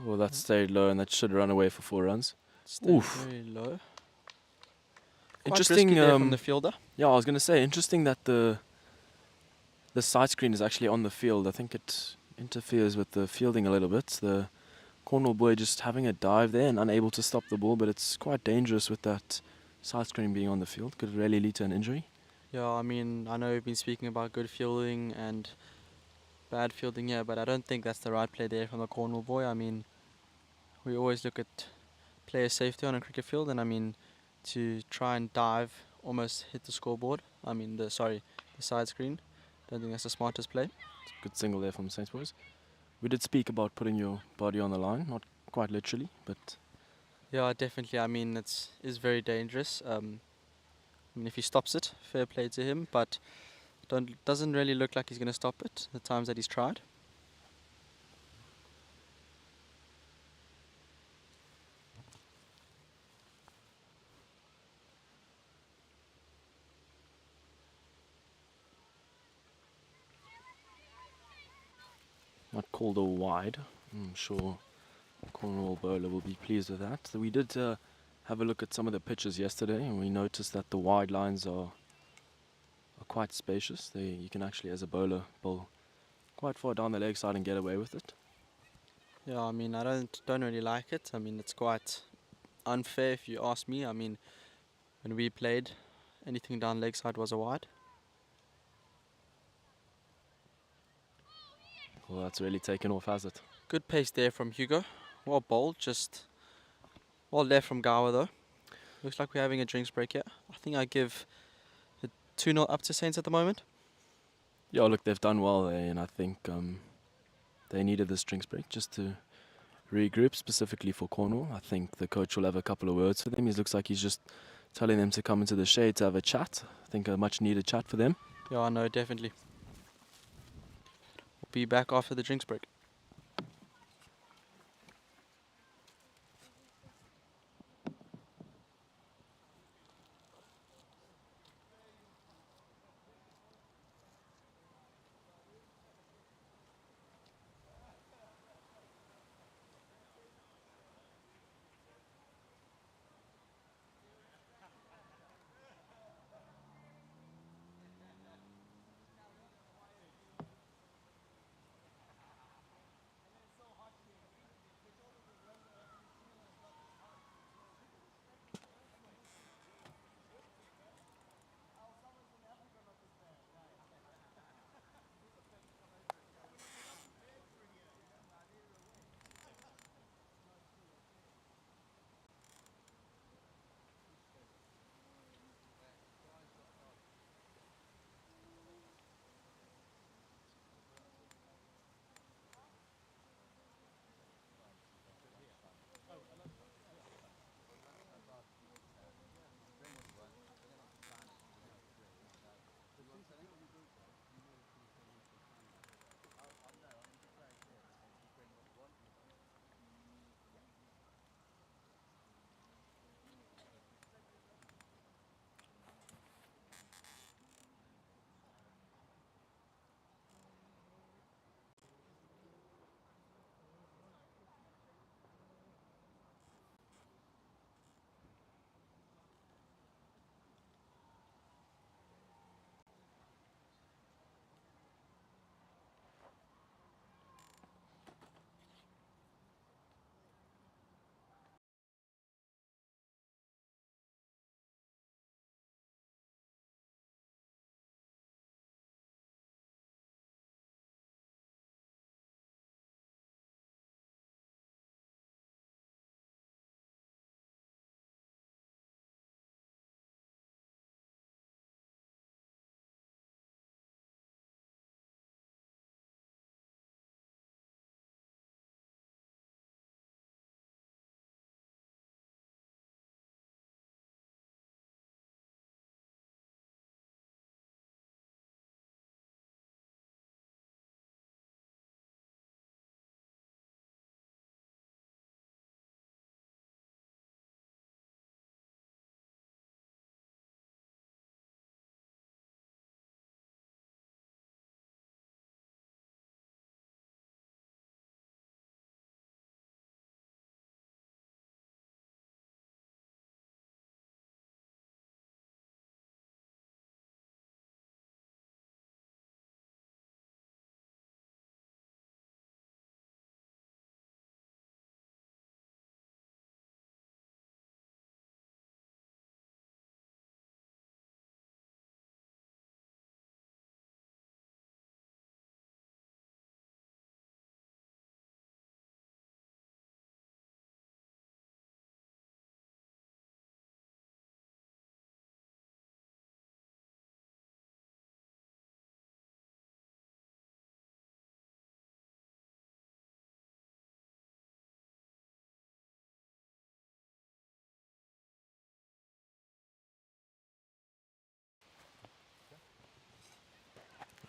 Well, that stayed low and that should run away for 4 runs. Stayed Oof. very low. Quite Interesting. risky there from the fielder. Yeah, I was going to say, interesting that the side screen is actually on the field. I think it interferes with the fielding a little bit. The Cornwall boy just having a dive there and unable to stop the ball, but it's quite dangerous with that side screen being on the field. Could really lead to an injury. Yeah, I mean, I know we've been speaking about good fielding and bad fielding here, but I don't think that's the right play there from the Cornwall boy. I mean, we always look at player safety on a cricket field, and I mean, to try and dive, almost hit the scoreboard. I mean, the side screen. Don't think that's the smartest play. Good single there from Saints boys. We did speak about putting your body on the line, not quite literally, but Yeah, definitely. I mean, is very dangerous. I mean, if he stops it, fair play to him, but doesn't really look like he's going to stop it the times that he's tried. not called a wide. I'm sure Cornwall bowler will be pleased with that. So we did have a look at some of the pitches yesterday, and we noticed that the wide lines are quite spacious. You can actually, as a bowler, bowl quite far down the leg side and get away with it. Yeah, I mean, I don't really like it. I mean, it's quite unfair if you ask me. I mean, when we played, anything down leg side was a wide. Well, that's really taken off, has it? Good pace there from Hugo. Well bowled, just well left from Gower though. Looks like we're having a drinks break here. I think I give it 2-0 up to Saints at the moment. Yeah, look, they've done well there, and I think they needed this drinks break just to regroup, specifically for Cornwall. I think the coach will have a couple of words for them. He looks like he's just telling them to come into the shade to have a chat. I think a much needed chat for them. Yeah, I know, definitely. We'll be back after the drinks break.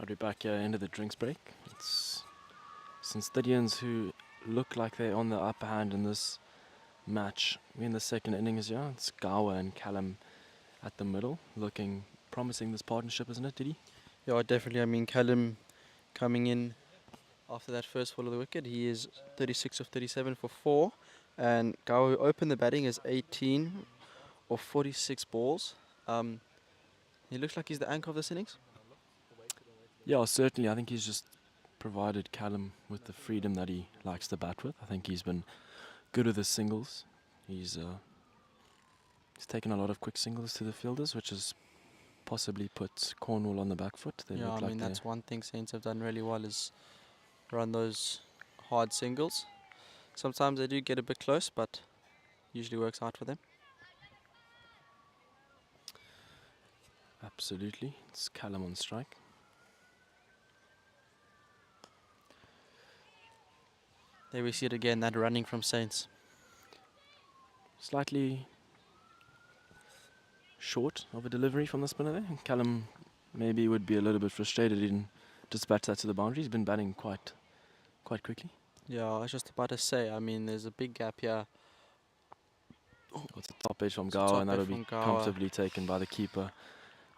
But we're back here into the drinks break. It's some Stithians who look like they're on the upper hand in this match. We're in the second innings here. It's Gawa and Callum at the middle, looking promising, this partnership, isn't it, Didi? Yeah, definitely. I mean, Callum coming in after that first fall of the wicket, he is 36 of 37 for 4. And Gawa, who opened the batting, is 18 of 46 balls. He looks like he's the anchor of this innings. Yeah, certainly. I think he's just provided Callum with the freedom that he likes to bat with. I think he's been good with his singles. He's taken a lot of quick singles to the fielders, which has possibly put Cornwall on the back foot. They Yeah, look I like mean, that's one thing Saints have done really well, is run those hard singles. Sometimes they do get a bit close, but usually works out for them. Absolutely. It's Callum on strike. There we see it again, that running from Saints. Slightly short of a delivery from the spinner there. And Callum maybe would be a little bit frustrated. He didn't dispatch that to the boundary. He's been batting quite quickly. Yeah, I was just about to say, I mean, there's a big gap here. It's a top edge from It's a Gawa, top and edge that'll be from Gawa. comfortably taken by the keeper.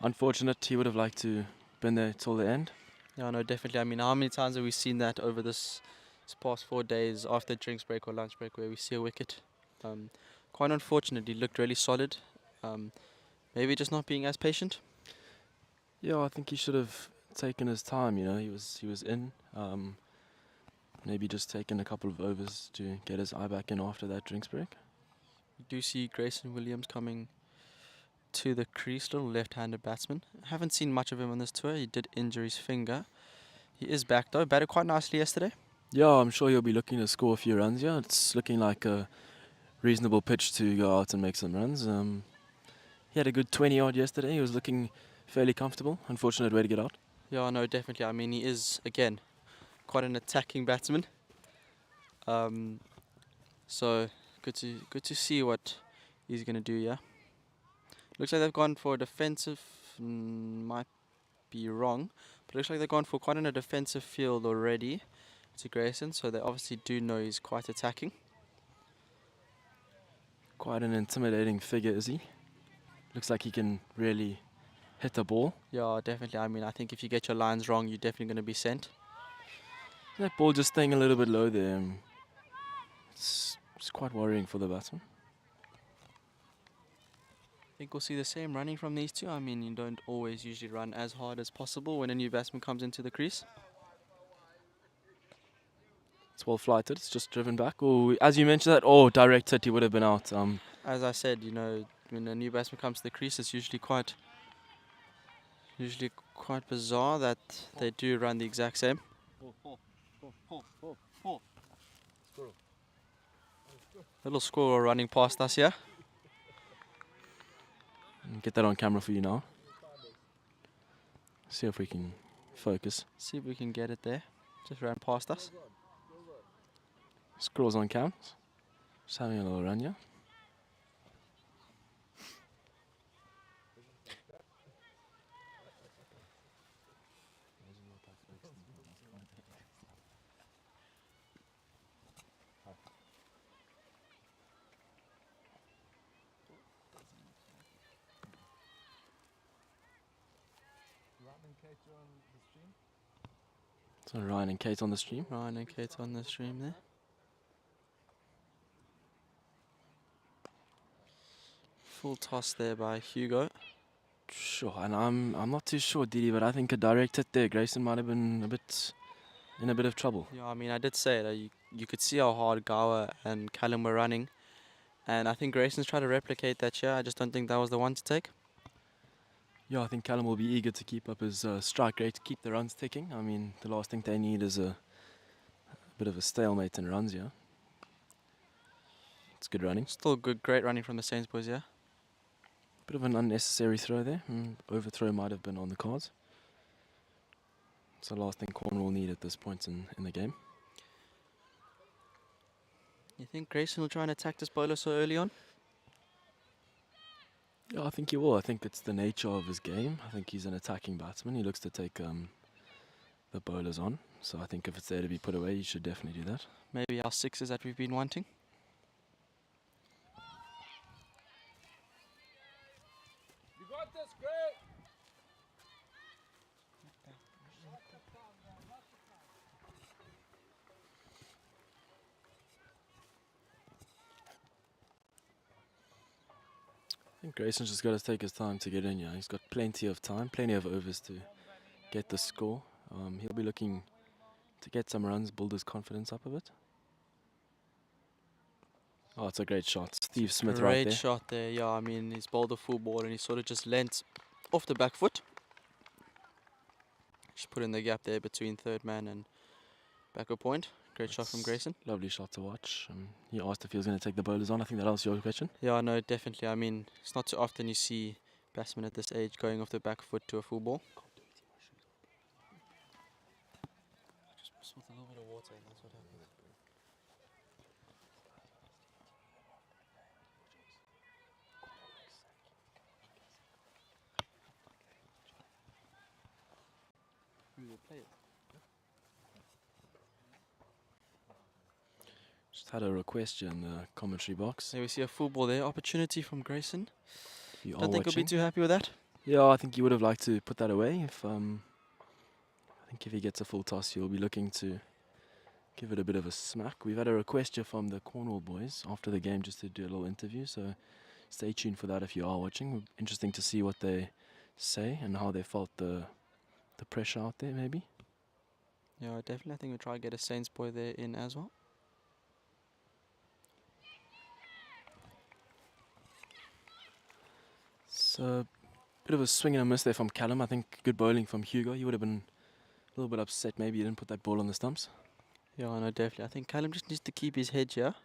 Unfortunate, he would have liked to been there till the end. Yeah, no, definitely. I mean, how many times have we seen that over this past 4 days after drinks break or lunch break, where we see a wicket? Quite unfortunate. He looked really solid. Maybe just not being as patient. Yeah, I think he should have taken his time. You know, he was in. Maybe just taken a couple of overs to get his eye back in after that drinks break. You do see Grayson Williams coming to the crease, little left-handed batsman. Haven't seen much of him on this tour. He did injure his finger. He is back though. Batted quite nicely yesterday. Yeah, I'm sure he'll be looking to score a few runs. Yeah, it's looking like a reasonable pitch to go out and make some runs. He had a good 20 odd yesterday. He was looking fairly comfortable. Unfortunate way to get out. Yeah, no, definitely. I mean, he is, again, quite an attacking batsman. So good to see what he's going to do, yeah. Looks like they've gone for a defensive, might be wrong, but looks like they've gone for quite a defensive field already to Grayson, so they obviously do know he's quite attacking. Quite an intimidating figure, is he? Looks like he can really hit the ball. Yeah, definitely. I mean, I think if you get your lines wrong, you're definitely going to be sent. That ball just staying a little bit low there. It's quite worrying for the batsman. I think we'll see the same running from these two. I mean, you don't always usually run as hard as possible when a new batsman comes into the crease. It's well flighted. It's just driven back. Oh, as you mentioned that, direct hit, he would have been out. As I said, you know, when a new batsman comes to the crease, it's usually quite bizarre that they do run the exact same. Little squirrel running past us here. Get that on camera for you now. See if we can focus. See if we can get it there. Just ran past us. Squirrels on cam. Just having a little run, yeah. So Ryan and Kate on the stream. Ryan and Kate on the stream there. Full toss there by Hugo. Sure, and I'm not too sure, Didi, but I think a direct hit there. Grayson might have been in a bit of trouble. Yeah, I mean, I did say it. You could see how hard Gawa and Callum were running. And I think Grayson's tried to replicate that here. I just don't think that was the one to take. Yeah, I think Callum will be eager to keep up his strike rate, keep the runs ticking. I mean, the last thing they need is a bit of a stalemate in runs, yeah. It's good running. Still good, great running from the Saints boys, yeah. Bit of an unnecessary throw there. Overthrow might have been on the cards. It's the last thing Cornwall need at this point in the game. You think Grayson will try and attack this bowler so early on? Yeah, I think he will. I think it's the nature of his game. I think he's an attacking batsman. He looks to take the bowler's on. So I think if it's there to be put away, you should definitely do that. Maybe our sixes that we've been wanting. You got this, great. I think Grayson's just got to take his time to get in. Yeah, he's got plenty of time, plenty of overs to get the score. He'll be looking to get some runs, build his confidence up a bit. Oh, it's a great shot. Steve Smith right Great there. shot there. Yeah, I mean, he's bowled a full ball and he sort of just leant off the back foot. Just put in the gap there between third man and backward point. Great shot from That's Grayson. Lovely shot to watch. He asked if he was going to take the bowlers on. I think that answers your question. Yeah, no, definitely. I mean, it's not too often you see batsmen at this age going off the back foot to a full ball. Just with a little bit of water, and that's what happens. Just had a request here in the commentary box. There we see a full ball there. Opportunity from Grayson. If you are Don't think he'll be watching. too happy with that. Yeah, I think he would have liked to put that away. I think if he gets a full toss, he'll be looking to give it a bit of a smack. We've had a request here from the Cornwall boys after the game just to do a little interview, so stay tuned for that if you are watching. Interesting to see what they say and how they felt the pressure out there, maybe. Yeah, definitely. I think we'll try to get a Saints boy there in as well. So, a bit of a swing and a miss there from Callum. I think good bowling from Hugo. He would have been a little bit upset maybe he didn't put that ball on the stumps. Yeah, no, definitely. I think Callum just needs to keep his head here.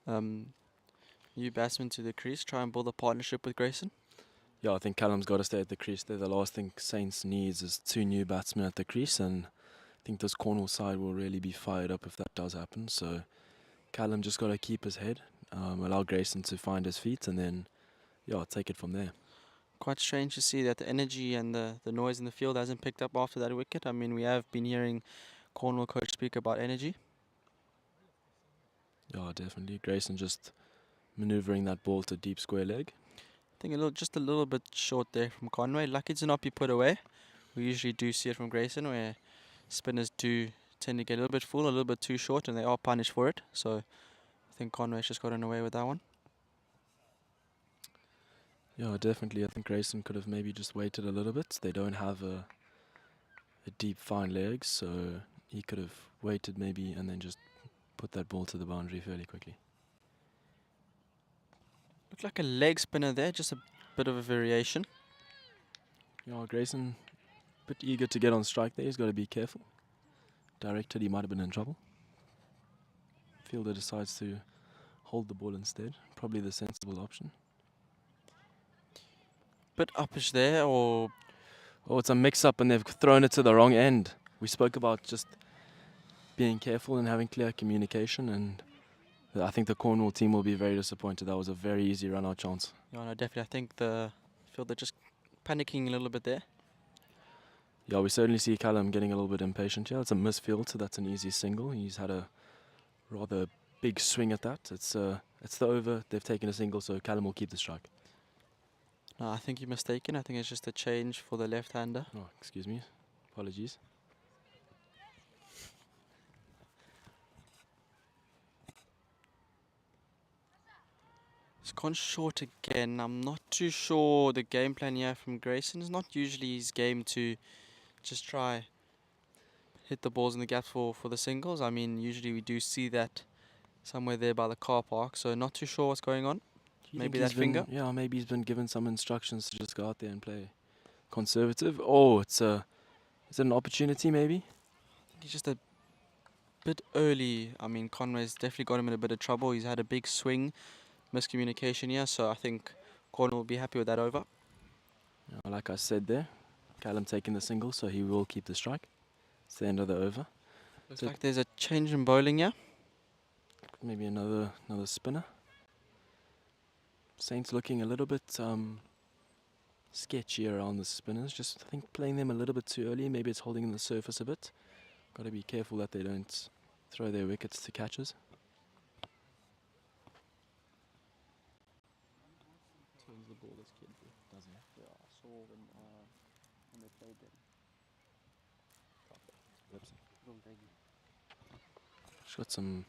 New batsman to the crease, try and build a partnership with Grayson. Yeah, I think Callum's got to stay at the crease there. The last thing Saints needs is 2 new batsmen at the crease, and I think this Cornwall side will really be fired up if that does happen. So Callum just got to keep his head, allow Grayson to find his feet, and then, yeah, take it from there. Quite strange to see that the energy and the noise in the field hasn't picked up after that wicket. I mean, we have been hearing Cornwall coach speak about energy. Yeah, definitely. Grayson just manoeuvring that ball to deep square leg. I think just a little bit short there from Conway. Lucky to not be put away. We usually do see it from Grayson where spinners do tend to get a little bit full, a little bit too short, and they are punished for it. So I think Conway's just gotten away with that one. Yeah, definitely. I think Grayson could have maybe just waited a little bit. They don't have a deep, fine leg, so he could have waited maybe and then just put that ball to the boundary fairly quickly. Looked like a leg spinner there, just a bit of a variation. Yeah, Grayson, a bit eager to get on strike there. He's got to be careful. Directed, he might have been in trouble. Fielder decides to hold the ball instead. Probably the sensible option. Bit uppish there, or Oh, it's a mix-up and they've thrown it to the wrong end. We spoke about just being careful and having clear communication, and I think the Cornwall team will be very disappointed. That was a very easy run-out chance. yeah, no, definitely. I think the fielder just panicking a little bit there. Yeah, we certainly see Callum getting a little bit impatient here. It's a misfield, so that's an easy single. He's had a rather big swing at that. It's the over. They've taken a single, so Callum will keep the strike. No, I think you're mistaken. I think it's just a change for the left-hander. Oh, excuse me. Apologies. It's gone short again. I'm not too sure the game plan here from Grayson. It's not usually his game to just try hit the balls in the gaps for the singles. I mean, usually we do see that somewhere there by the car park. So not too sure what's going on. Do you Maybe think that he's been- finger? Yeah, maybe he's been given some instructions to just go out there and play conservative. Oh, is it an opportunity maybe? He's just a bit early. I mean, Conway's definitely got him in a bit of trouble. He's had a big swing, miscommunication here. So I think Cornwall will be happy with that over. Yeah, like I said there, Callum taking the single, so he will keep the strike. It's the end of the over. Looks So- like there's a change in bowling here. Maybe another spinner. Saints looking a little bit sketchy around the spinners. Just I think playing them a little bit too early. Maybe it's holding in the surface a bit. Got to be careful that they don't throw their wickets to catches. Turns the ball this kid. Does he? Yeah, I saw when they played them. Just got some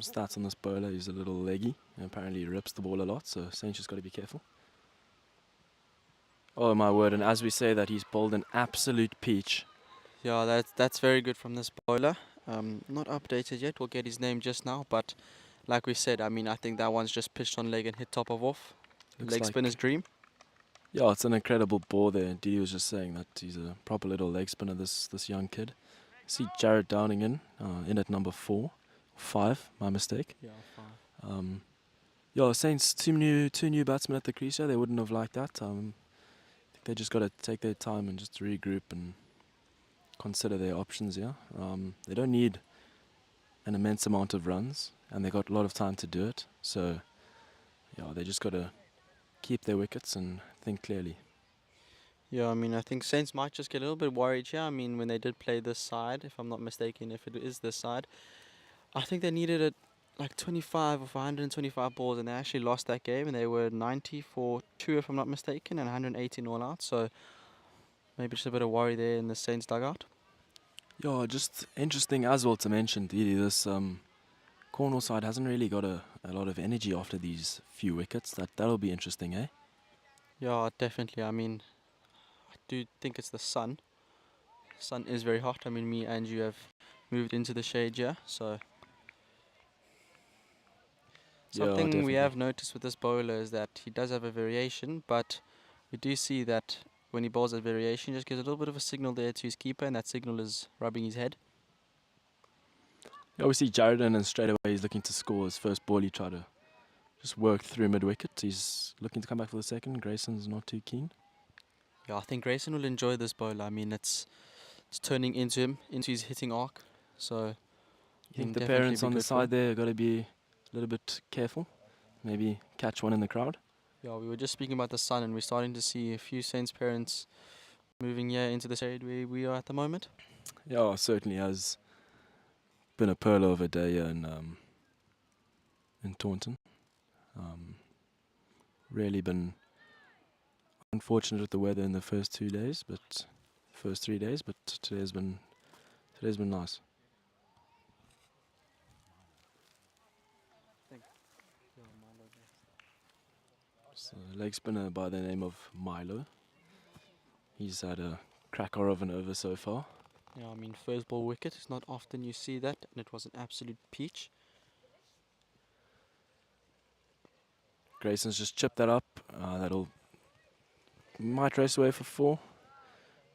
stats on this bowler. He's a little leggy. And apparently he rips the ball a lot, so Saint's just got to be careful. Oh my word, and as we say that, he's bowled an absolute peach. Yeah, that's very good from this bowler. Not updated yet. We'll get his name just now, but like we said, I mean, I think that one's just pitched on leg and hit top of off. Looks Leg like- spinner's dream. Yeah, it's an incredible ball there. Didi was just saying that he's a proper little leg spinner, this young kid. See Jared Downing in at number 5, my mistake. Yeah, fine. Yeah, Saints, two new batsmen at the crease here. They wouldn't have liked that. I think they just got to take their time and just regroup and consider their options here. They don't need an immense amount of runs, and they got a lot of time to do it. So, yeah, they just got to keep their wickets and think clearly. Yeah, I mean, I think Saints might just get a little bit worried here. I mean, when they did play this side, if I'm not mistaken, if it is this side, I think they needed it like 25 of 125 balls, and they actually lost that game, and they were 90 for 2, if I'm not mistaken, and 118 all out. So maybe just a bit of worry there in the Saints dugout. Yeah, just interesting as well to mention, Didi, this Cornwall side hasn't really got a lot of energy after these few wickets. That'll be interesting, eh? Yeah, definitely. I mean, I do think it's the sun. Sun is very hot. I mean, me and you have moved into the shade here, so Yeah, something we definitely. have noticed with this bowler is that he does have a variation, but we do see that when he bowls a variation, he just gives a little bit of a signal there to his keeper, and that signal is rubbing his head. Yeah, we see Jared and straight away he's looking to score his first ball. He tried to just work through mid-wicket. He's looking to come back for the second. Grayson's not too keen. Yeah, I think Grayson will enjoy this bowler. I mean, it's turning into his hitting arc. So You think the definitely parents be on the good for him. side there got to be a little bit careful? Maybe catch one in the crowd? Yeah, we were just speaking about the sun, and we're starting to see a few Saints parents moving here into the shade where we are at the moment. Yeah, it certainly has been a pearl of a day here in Taunton. Really been unfortunate with the weather in the first 3 days, but today's been nice. So, leg spinner by the name of Milo. He's had a cracker of an over so far. Yeah, I mean, first ball wicket. It's not often you see that, and it was an absolute peach. Grayson's just chipped that up. Might race away for 4.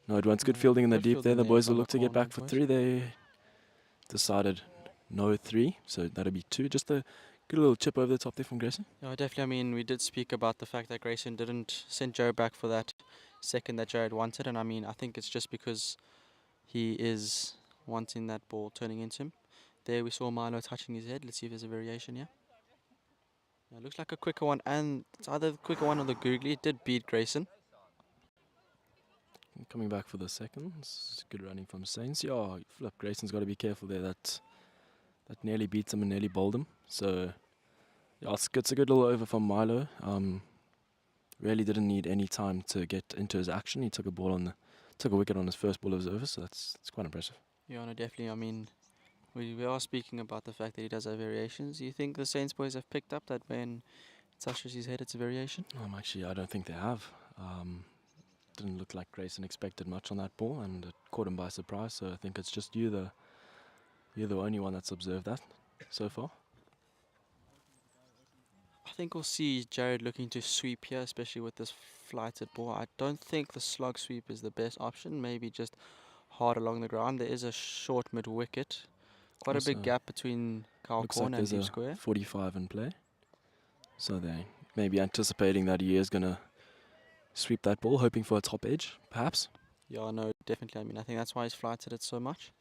No, it wants good No, fielding in the good deep there. fielding The there boys from will the look to get back Cornwall for boys. 3. They decided no 3, so that'll be 2. Just a good little chip over the top there from Grayson. Yeah, definitely. I mean, we did speak about the fact that Grayson didn't send Joe back for that second that Jared wanted, and I mean, I think it's just because he is wanting that ball turning into him. There we saw Milo touching his head. Let's see if there's a variation here. Yeah, it looks like a quicker one, and it's either the quicker one or the googly. It did beat Grayson. Coming back for the second. It's good running from Saints. Yeah, flip. Grayson's got to be careful there. That nearly beats him and nearly bowled him. So, yeah, it's a good little over from Milo. Really didn't need any time to get into his action. He took a wicket on his first ball of his over, so it's quite impressive. Yeah, no, definitely. I mean, we are speaking about the fact that he does have variations. Do you think the Saints boys have picked up that when it touches his head, it's a variation? Actually, I don't think they have. Didn't look like Grayson expected much on that ball, and it caught him by surprise. So I think it's just you're the only one that's observed that so far. I think we'll see Jared looking to sweep here, especially with this flighted ball. I don't think the slug sweep is the best option. Maybe just hard along the ground. There is a short mid wicket. Quite a big Also, gap between cow Looks like corner and there's deep a square. 45 in play. So they may be anticipating that he is going to sweep that ball, hoping for a top edge, perhaps. Yeah, no, definitely. I mean, I think that's why he's flighted it so much.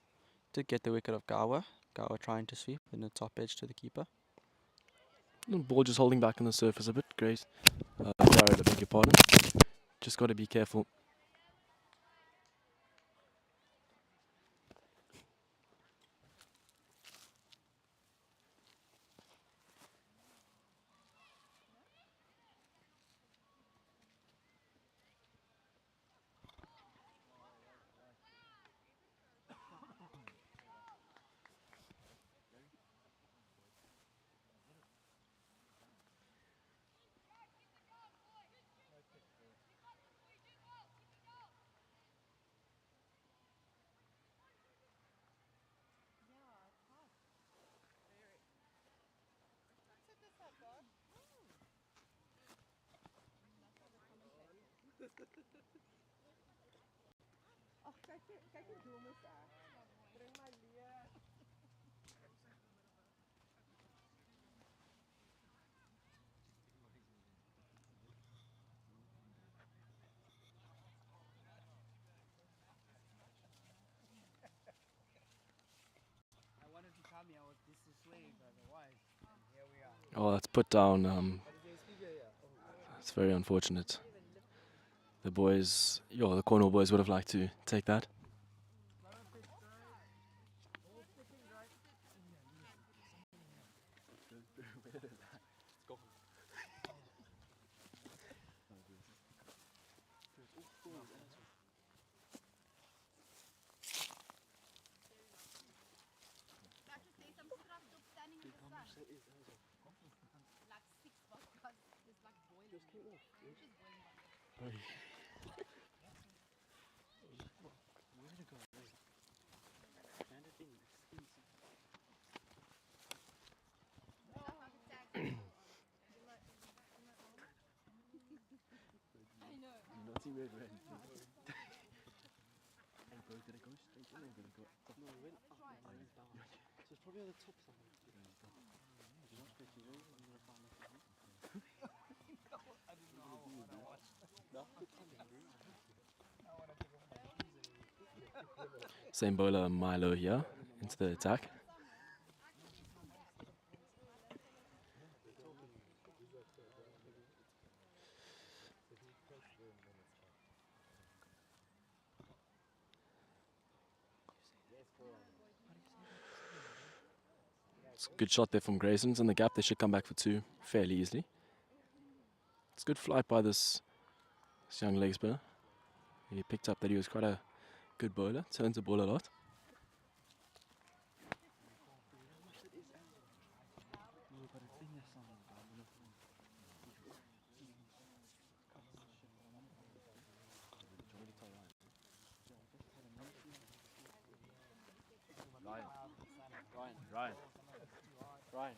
Did get the wicket of Gawa. Gawa trying to sweep in the top edge to the keeper. The ball just holding back on the surface a bit. Great. Jared I beg your pardon. Just got to be careful. I wanted to tell me I was this slave otherwise. And here we are. Oh, that's put down. It's very unfortunate. The boys, the Cornwall boys would have liked to take that. Same bowler Milo here into the attack. It's a good shot there from Grayson's in the gap. They should come back for two fairly easily. It's good flight by this young leg spinner. He picked up that he was quite a good bowler. Turns the ball a lot. Ryan.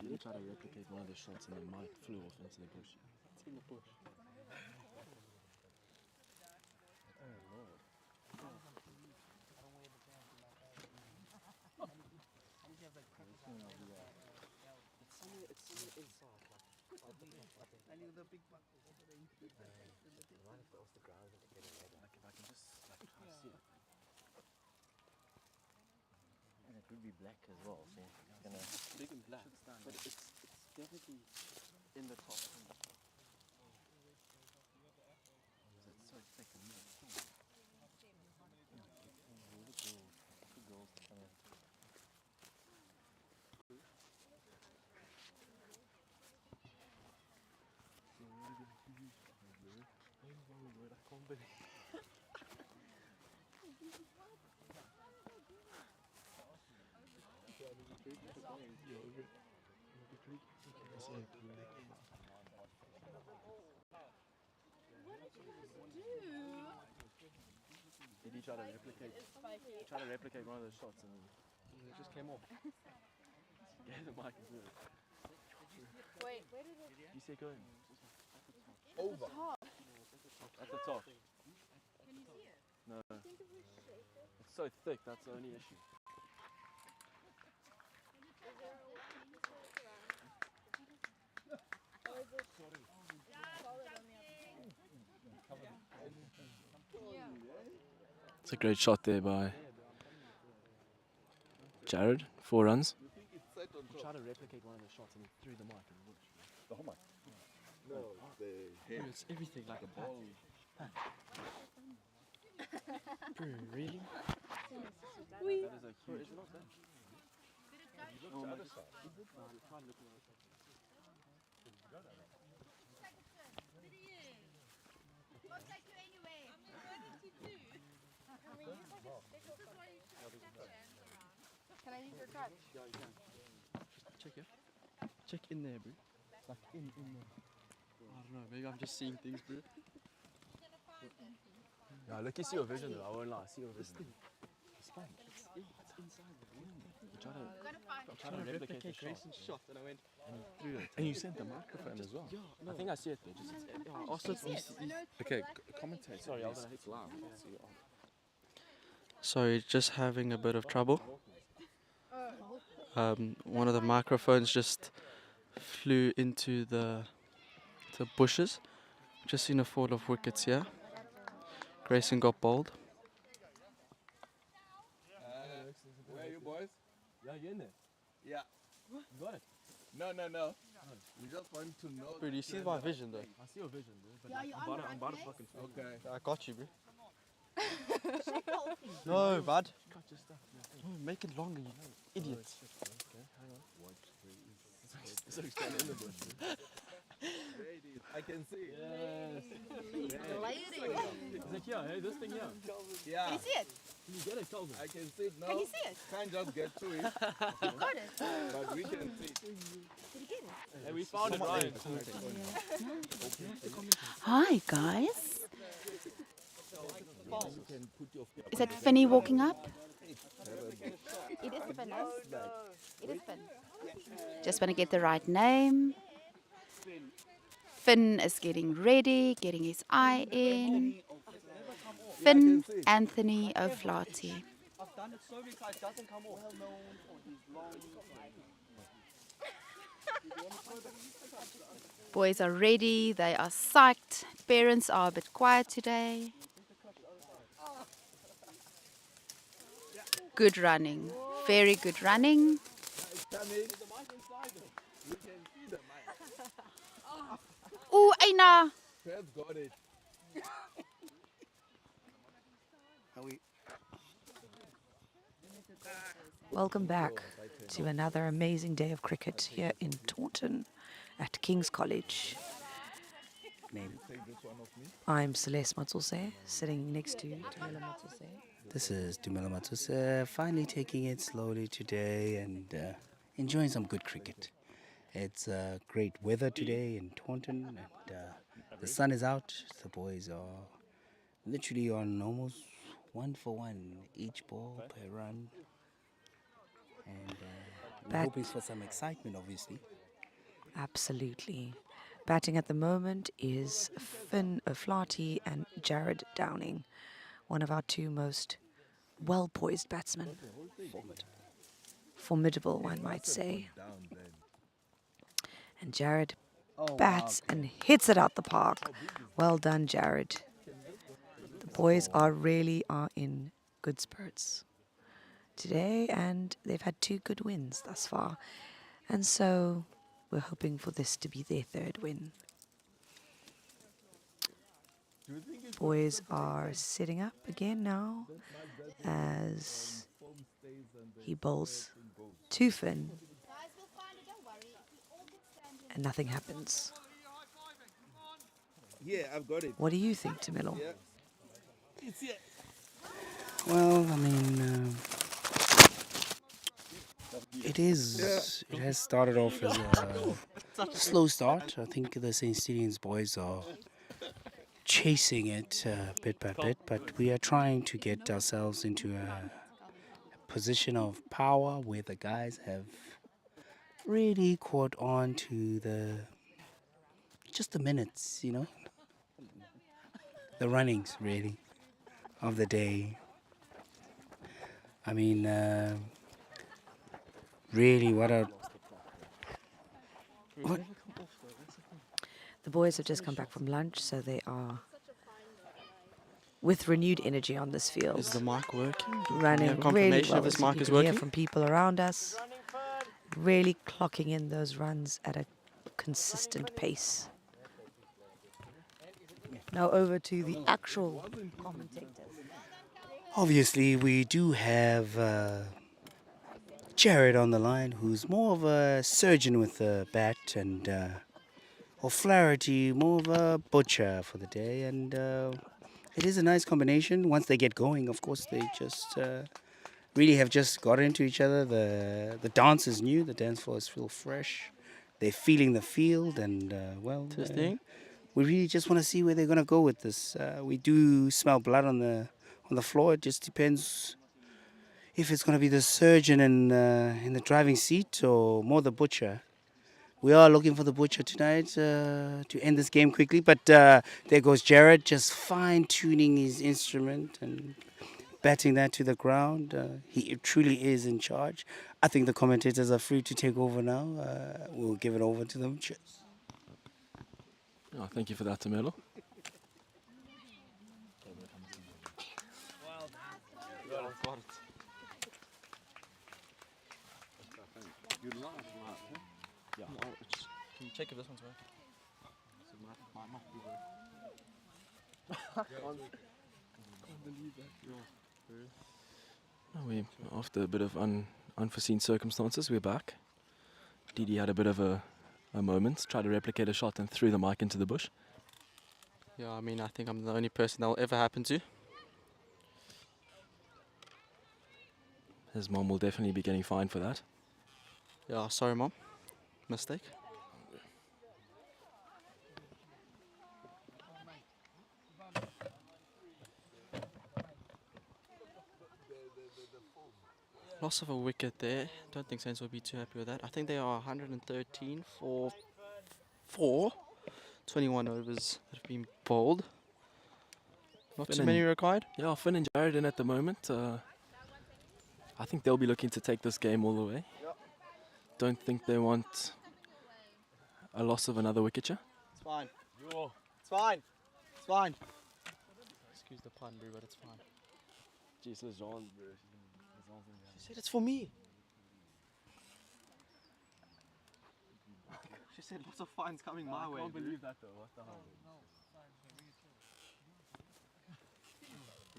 He tried to replicate one of the shots and the mic flew off into the bush. It's in the bush. It's somewhere inside, I knew the big one. Off the ground and get away. Like if I can just try to see it. And it would be black as well, so it's gonna big and black, but it's definitely in the top. It's so thick and neat. two girls to come in. I can't believe Did he try to replicate one of those shots and It just came off. gave the mic and threw it? Wait, where did it? You see it going? Over. At the top. Can you see it? No. I think if we shake it, It's so thick, that's the only issue. is there a way to turn it around? Or is it solid on the other side? Yeah. It's a great shot there by Jared. 4 runs. Try to replicate one of the shots and he threw the mic in the bush. The whole mic. No, the head. It's everything like The ball. Bro, really? Can I use your crutch? Check it. Check in there, bro. Like in there. I don't know, maybe I'm just seeing things, bro. Yeah, look, you see your vision though. I won't lie. I see your vision. It's inside the room. I'm trying to replicate the shot. Grayson's shot, and I went. And he threw it. And you sent the microphone as well. Yeah, no. I think I see it there. Just Also, Okay, commentate. Sorry, I'll it's loud. sorry, just having a bit of trouble. One of the microphones just flew into the bushes. Just seen a fall of wickets here. Grayson got bowled. Where are you boys? Yeah, you're in there. Yeah. You got it. No. We just want to know. Bro, do you see my vision though? I see your vision, dude. But Yeah, like, you're I'm on about the to right fucking place. film. Okay. I got you, bro. No, bud. No, make it longer, you idiot. So he's standing in the bush. Ladies, I can see. Yes. Lady. He's like, yeah, hey, this thing, yeah. Yeah. Can you see it? Can you get it, Calvin? I can see it now. Can you see it? Can't just get to it, You got it. but we can see it. Did you get it? Hey, we found it, Ryan. Hi guys. You can put your Is that Finny walking up? It is Finn. It is Finn. Just want to get the right name. Finn is getting ready, getting his eye in. Finn Anthony O'Flaherty. I've done it so many times, it doesn't come off. Well known for his long. Boys are ready, they are psyched. Parents are a bit quiet today. Good running, very good running. Ooh, Aina! Feds got it. Welcome back to another amazing day of cricket here in Taunton at King's College. I'm Celeste Matsose, sitting next to Tumela Matsose. This is Tumela Matsose, finally taking it slowly today and enjoying some good cricket. It's great weather today in Taunton and the sun is out. The boys are literally on almost 1 for 1 each ball per run. And we're Bat- hoping for some excitement, obviously. Absolutely. Batting at the moment is Finn O'Flaherty and Jared Downing, one of our two most well-poised batsmen. Formidable, one might say. And Jared bats and hits it out the park. Well done, Jared. The boys are in good spirits today, and they've had 2 good wins thus far. And so we're hoping for this to be their 3rd win. Boys are sitting up again now as he bowls to Finn, Guys, we'll find it, don't worry. If we all could stand here. and nothing happens. Yeah, I've got it. What do you think, Tamilo? Yeah. It's here. Well, I mean, it has started off as a slow start. I think the St. Stithians boys are chasing it bit by bit, but we are trying to get ourselves into a position of power where the guys have really caught on to just the minutes, you know, the runnings really of the day. I mean, really, what The boys have just come back from lunch, so they are with renewed energy on this field. Is the mic working? Do we Running have really confirmation well, if this as you mic is can hear working? from people around us. Really clocking in those runs at a consistent pace. Now over to the actual commentators. Obviously, we do have Jared on the line, who's more of a surgeon with the bat, and O'Flaherty, more of a butcher for the day. And it is a nice combination. Once they get going, of course, they just really have just got into each other. The dance is new. The dance floor is still fresh. They're feeling the field, and Testing. we really just want to see where they're gonna go with this. We do smell blood on the floor. It just depends if it's gonna be the surgeon in the driving seat or more the butcher. We are looking for the butcher tonight to end this game quickly. But there goes Jared, just fine tuning his instrument and batting that to the ground. He truly is in charge. I think the commentators are free to take over now. We'll give it over to them. Cheers. Oh, thank you for that, Tamelo. Can you check if this one's working? We, after a bit of unforeseen circumstances, we're back. Didi had a bit of a moment, tried to replicate a shot and threw the mic into the bush. Yeah, I mean, I think I'm the only person that will ever happen to. His mom will definitely be getting fined for that. Yeah, sorry, Mom. Mistake. Loss of a wicket there. Don't think Saints will be too happy with that. I think they are 113 for 4. 21 overs that have been bowled. Not Finn too many and- required. Yeah, Finn and Jared in at the moment. I think they'll be looking to take this game all the way. Don't think they want a loss of another wicket here. It's fine. It's fine. It's fine. Excuse the pun, bro, but it's fine. Jesus, John. She said it's for me. She said lots of fines coming my way. I can't believe that though. What the hell?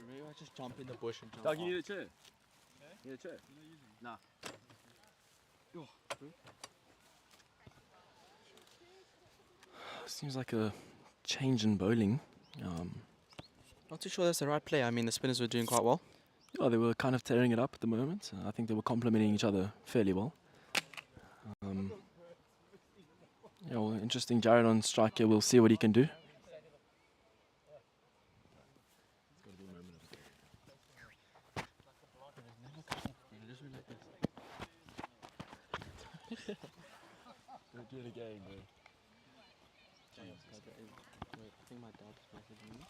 Maybe I just jump in the bush and jump off. a chair? You need a chair? Nah. Seems like a change in bowling. Not too sure that's the right play. I mean, the spinners were doing quite well. Yeah, they were kind of tearing it up at the moment. I think they were complementing each other fairly well. Yeah, well, interesting. Jared on strike here. We'll see what he can do. Do it again, bro. Wait, I think my dad's messaging me.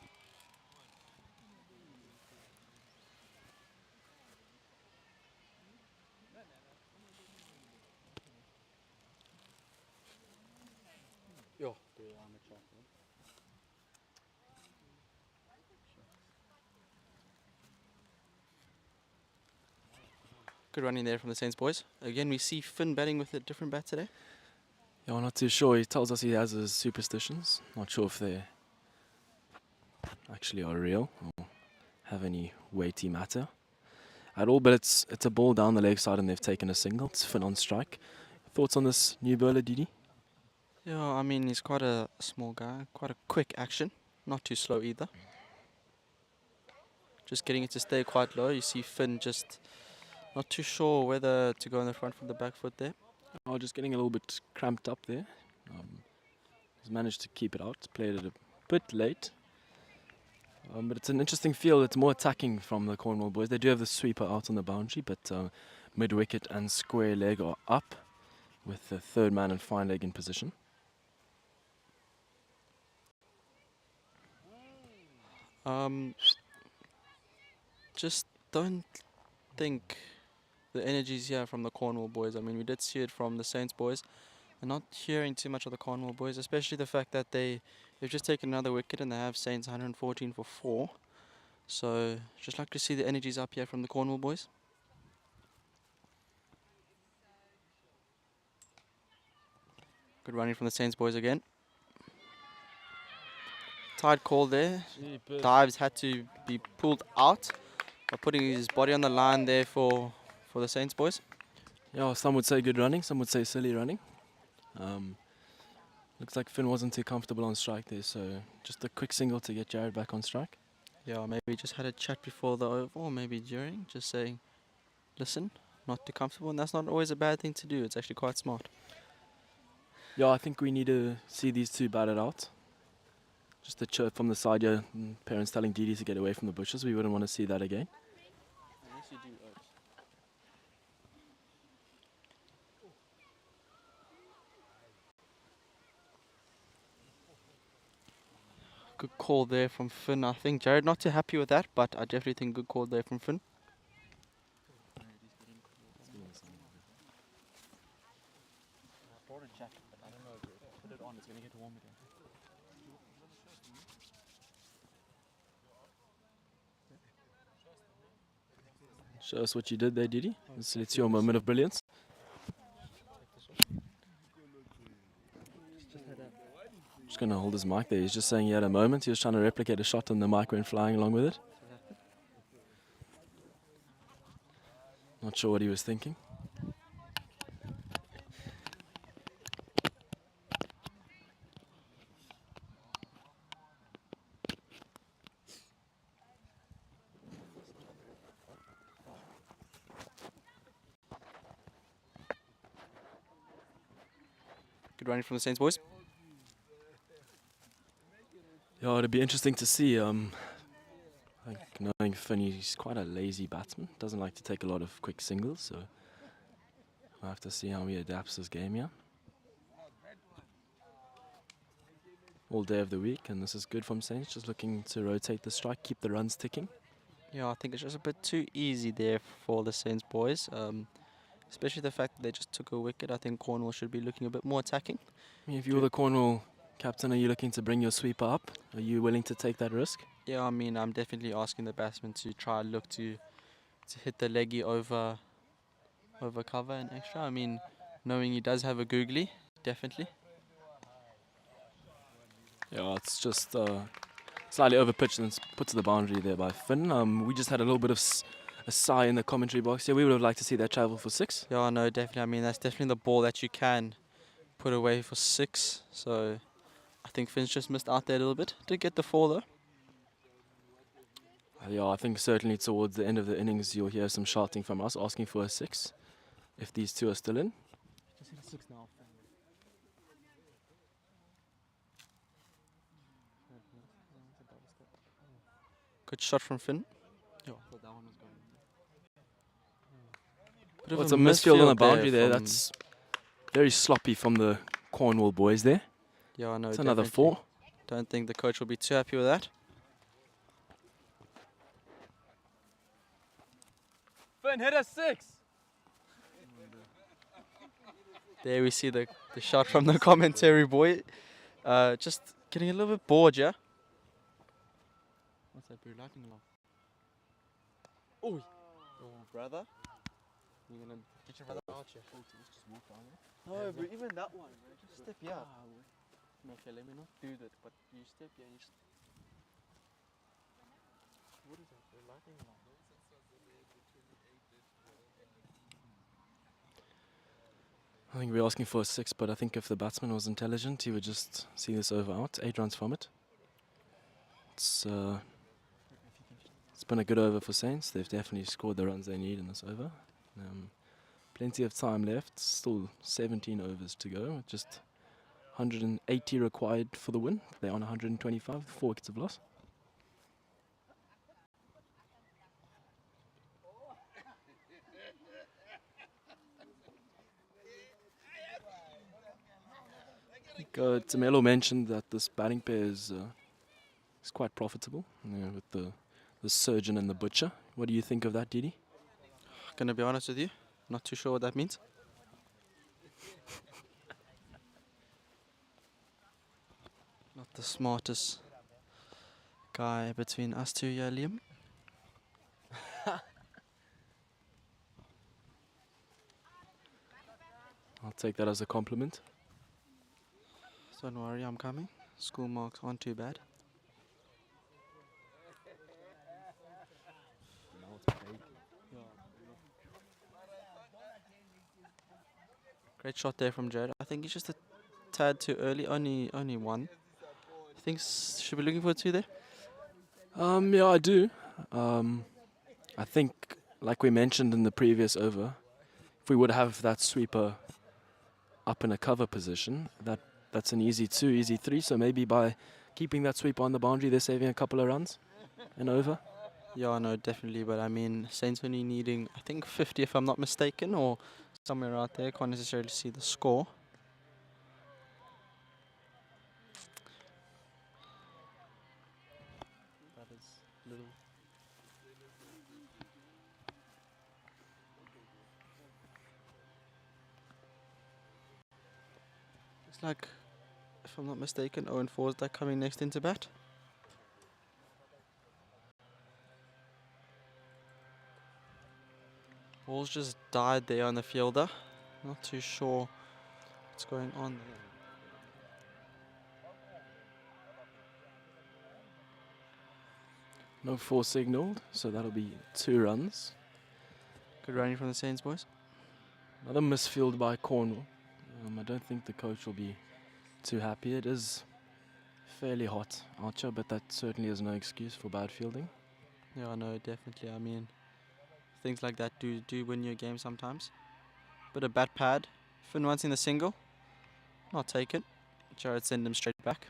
Yo, I'm a chocolate. Good running there from the Saints boys. Again, we see Finn batting with a different bat today. Yeah, I'm not too sure. He tells us he has his superstitions. Not sure if they actually are real or have any weighty matter at all. But it's a ball down the leg side and they've taken a single. It's Finn on strike. Thoughts on this new bowler, Didi? Yeah, I mean, he's quite a small guy, quite a quick action, not too slow either. Just getting it to stay quite low. You see Finn just not too sure whether to go in the front from the back foot there. Oh, just getting a little bit cramped up there. He's managed to keep it out. Played it a bit late. But it's an interesting field. It's more attacking from the Cornwall boys. They do have the sweeper out on the boundary, but mid-wicket and square leg are up with the third man and fine leg in position. Just don't think the energy's here from the Cornwall boys. I mean, we did see it from the Saints boys. I'm not hearing too much of the Cornwall boys, especially the fact that they've just taken another wicket and they have Saints 114 for 4. So just like to see the energies up here from the Cornwall boys. Good running from the Saints boys again. Tight call there. Dives had to be pulled out by putting his body on the line there for the Saints boys. Yeah, some would say good running, some would say silly running. Looks like Finn wasn't too comfortable on strike there, so just a quick single to get Jared back on strike. Yeah, maybe just had a chat before the over, or maybe during, just saying, listen, not too comfortable, and that's not always a bad thing to do. It's actually quite smart. Yeah, I think we need to see these two batted out. Just a chirp from the side here, parents telling Didi to get away from the bushes. We wouldn't want to see that again. Unless you do oats. Good call there from Finn, I think. Jared not too happy with that, but I definitely think good call there from Finn. Show us what you did there, Didi. It's your moment of brilliance. Just going to hold his mic there. He's just saying he had a moment. He was trying to replicate a shot and the mic went flying along with it. Not sure what he was thinking. Good running from the Saints boys. Yeah, it'd be interesting to see. I think knowing Finn, he's quite a lazy batsman. Doesn't like to take a lot of quick singles, so we'll have to see how he adapts his game here. All day of the week, and this is good from Saints. Just looking to rotate the strike, keep the runs ticking. Yeah, I think it's just a bit too easy there for the Saints boys. Especially the fact that they just took a wicket. I think Cornwall should be looking a bit more attacking. If you were the Cornwall captain, are you looking to bring your sweeper up? Are you willing to take that risk? Yeah, I mean, I'm definitely asking the batsman to try and look to hit the leggy over cover and extra. I mean, knowing he does have a googly, definitely. Yeah, it's just slightly over pitched and it's put to the boundary there by Finn. We just had a little bit of a sigh in the commentary box here. We would have liked to see that travel for 6. Yeah, no, definitely. I mean, that's definitely the ball that you can put away for 6. So I think Finn's just missed out there a little bit. Did get the 4 though. Yeah, I think certainly towards the end of the innings you'll hear some shouting from us asking for a 6 if these two are still in. Just hit a 6 now. Good shot from Finn. Yeah, I thought that one was going. Bit of It's a misfield on the boundary there. from- That's very sloppy from the Cornwall boys there. Yeah, I know. It's another definitely. 4. Don't think the coach will be too happy with that. Finn, hit a 6! There we see the shot from the commentary boy. Just getting a little bit bored, yeah? What's that, bro? Lightning along. Oh, brother. You're gonna get your brother out here. No, bro, even that one, bro. Just step here. No, okay, let me not do that, but you step here and you just... What is that, bro? Lightning along. I think we're asking for a 6, but I think if the batsman was intelligent, he would just see this over out. 8 runs from it. It's been a good over for Saints. They've definitely scored the runs they need in this over. Plenty of time left. Still 17 overs to go. Just 180 required for the win. They're on 125, 4 wickets of loss. Tamelo mentioned that this batting pair is quite profitable, with the surgeon and the butcher. What do you think of that, Didi? Gonna be honest with you, not too sure what that means. Not the smartest guy between us two, yeah, Liam. I'll take that as a compliment. Don't worry, I'm coming. School marks aren't too bad. Great shot there from Jared. I think he's just a tad too early. Only one. Should be looking for two there. Yeah, I do. I think, like we mentioned in the previous over, if we would have that sweeper up in a cover position, that's an easy 2, easy 3. So maybe by keeping that sweeper on the boundary, they're saving a couple of runs and over. Yeah, no, definitely. But I mean, Saints only needing, I think, 50 if I'm not mistaken, or somewhere out there. Can't necessarily see the score. That is little. It's like, if I'm not mistaken, Owen Forsdyke coming next into bat. Ball's just died there on the fielder. Not too sure what's going on there. No 4 signalled, so that'll be 2 runs. Good running from the Saints boys. Another misfield by Cornwall. I don't think the coach will be too happy. It is fairly hot out here, but that certainly is no excuse for bad fielding. Yeah, no, definitely. I mean, things like that do win you a game sometimes. Bit of bat pad. Finn once in the single. Not taken. Jared send him straight back.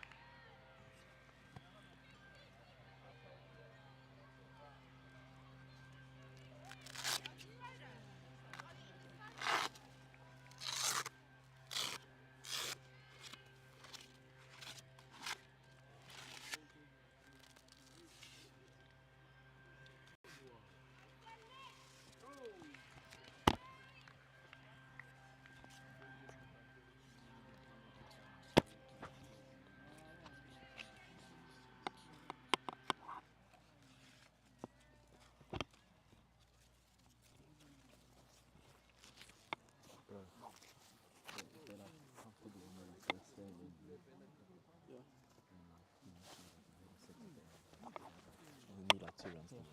Need like 2 runs to win.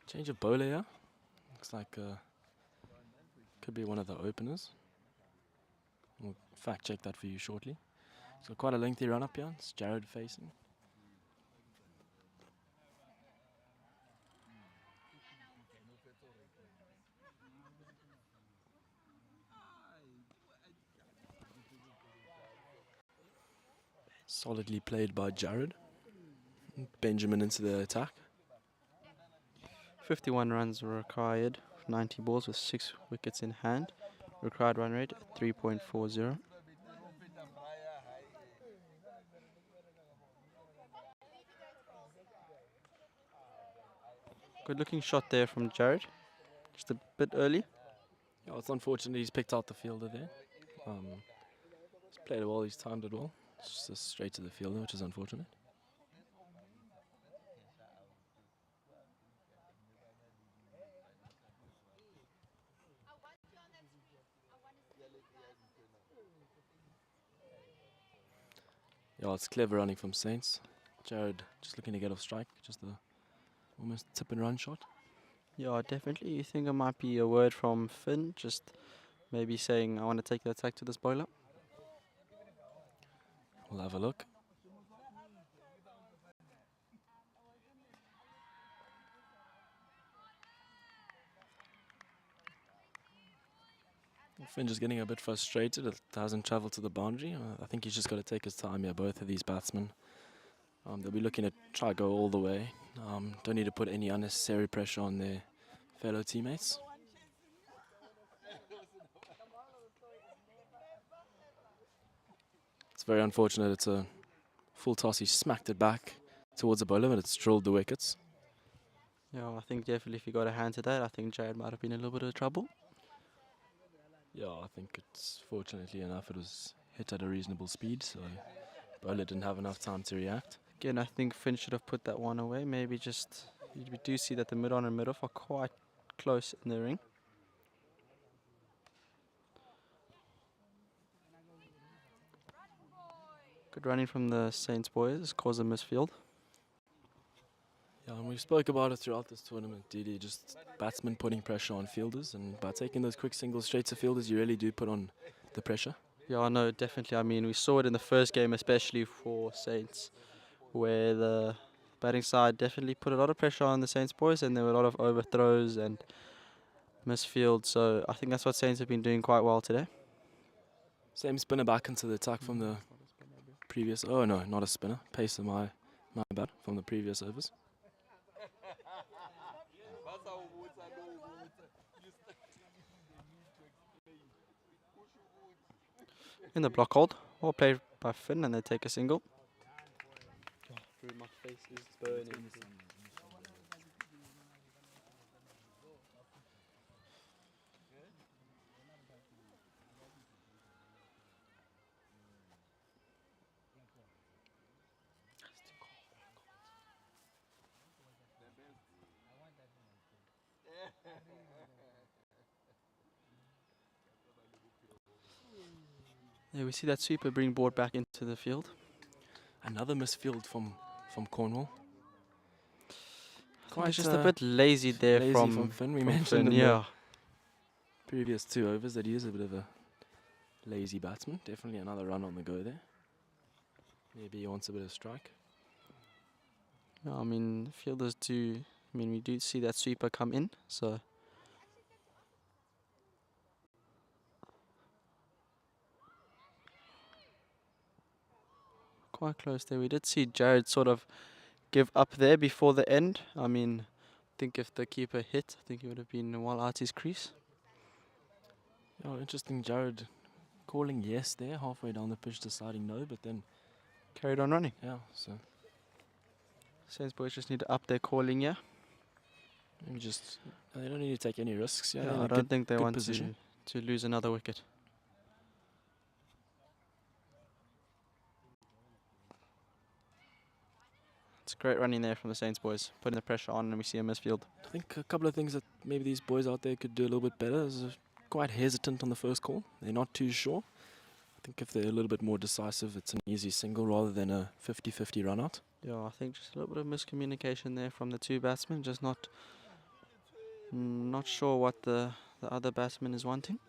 Change of bowler here. Looks like could be one of the openers. We'll fact check that for you shortly. So quite a lengthy run up here. It's Jared facing. Solidly played by Jared. Benjamin into the attack. 51 runs were required. 90 balls with 6 wickets in hand. Required run rate at 3.40. Good looking shot there from Jared. Just a bit early. Yeah, it's unfortunate he's picked out the fielder there. He's played it well, he's timed it well. It's just straight to the fielder, which is unfortunate. Yeah, it's clever running from Saints. Jared just looking to get off strike, just a almost tip and run shot. Yeah, definitely. You think it might be a word from Finn, just maybe saying, I want to take the attack to this bowler? We'll have a look. Finn just getting a bit frustrated. It hasn't travelled to the boundary. I think he's just got to take his time here, both of these batsmen. They'll be looking to try go all the way. Don't need to put any unnecessary pressure on their fellow teammates. It's very unfortunate. It's a full toss. He smacked it back towards the bowler, but it's drilled the wickets. Yeah, I think definitely if he got a hand to that, I think Jared might have been in a little bit of trouble. Yeah, I think it's fortunately enough it was hit at a reasonable speed, so bowler didn't have enough time to react. Again, I think Finn should have put that one away. Maybe just, We do see that the mid-on and mid-off are quite close in the ring. Good running from the Saints boys, cause a misfield. Yeah, and we spoke about it throughout this tournament, DD, just batsmen putting pressure on fielders, and by taking those quick singles straight to fielders, you really do put on the pressure. Yeah, no, definitely. I mean, we saw it in the first game, especially for Saints, where the batting side definitely put a lot of pressure on the Saints boys, and there were a lot of overthrows and misfield. So I think that's what Saints have been doing quite well today. Same spinner back into the attack from the previous. Oh no, not a spinner. Pacer, my bad, from the previous overs. In the block hold, well played by Finn, and they take a single. My face is burning. Yeah, we see that sweeper being brought back into the field. Another misfield from Cornwall. It's just a bit lazy there lazy from Finn. We from mentioned Finn, in yeah. the previous 2 overs that he is a bit of a lazy batsman. Definitely another run on the go there. Maybe he wants a bit of strike. Yeah, I mean, fielders do. I mean, we do see that sweeper come in, so. Quite close there. We did see Jared sort of give up there before the end. I mean, I think if the keeper hit, I think he would have been well out his crease. Oh, interesting. Jared calling yes there, halfway down the pitch, deciding no, but then Carried on running. yeah. So Saints boys just need to up their calling, yeah. maybe just they don't need to take any risks. Yeah, Yeah, in I a don't think they good want position. to lose another wicket. It's great running there from the Saints boys, putting the pressure on, and we see a misfield. I think a couple of things that maybe these boys out there could do a little bit better is quite hesitant on the first call. They're not too sure. I think if they're a little bit more decisive, it's an easy single rather than a 50-50 run out. Yeah, I think just a little bit of miscommunication there from the 2 batsmen, just not sure what the other batsman is wanting.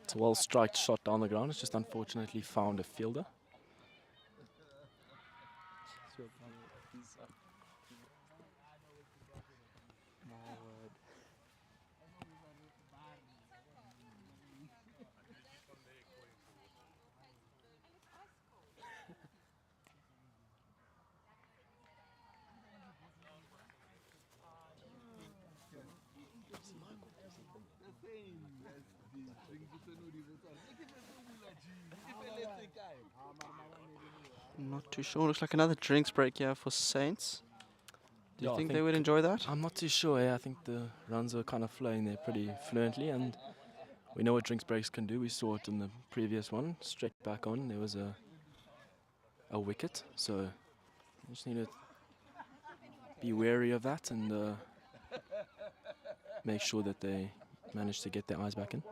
It's a well-striked shot down the ground. It's just unfortunately found a fielder. Not too sure. Looks like another drinks break here for Saints. Do you Yeah, I think they would enjoy that? I'm not too sure. I think the runs are kind of flowing there pretty fluently, and we know what drinks breaks can do. We saw it in the previous one. Straight back on, there was a wicket. So you just need to be wary of that and make sure that they manage to get their eyes back in.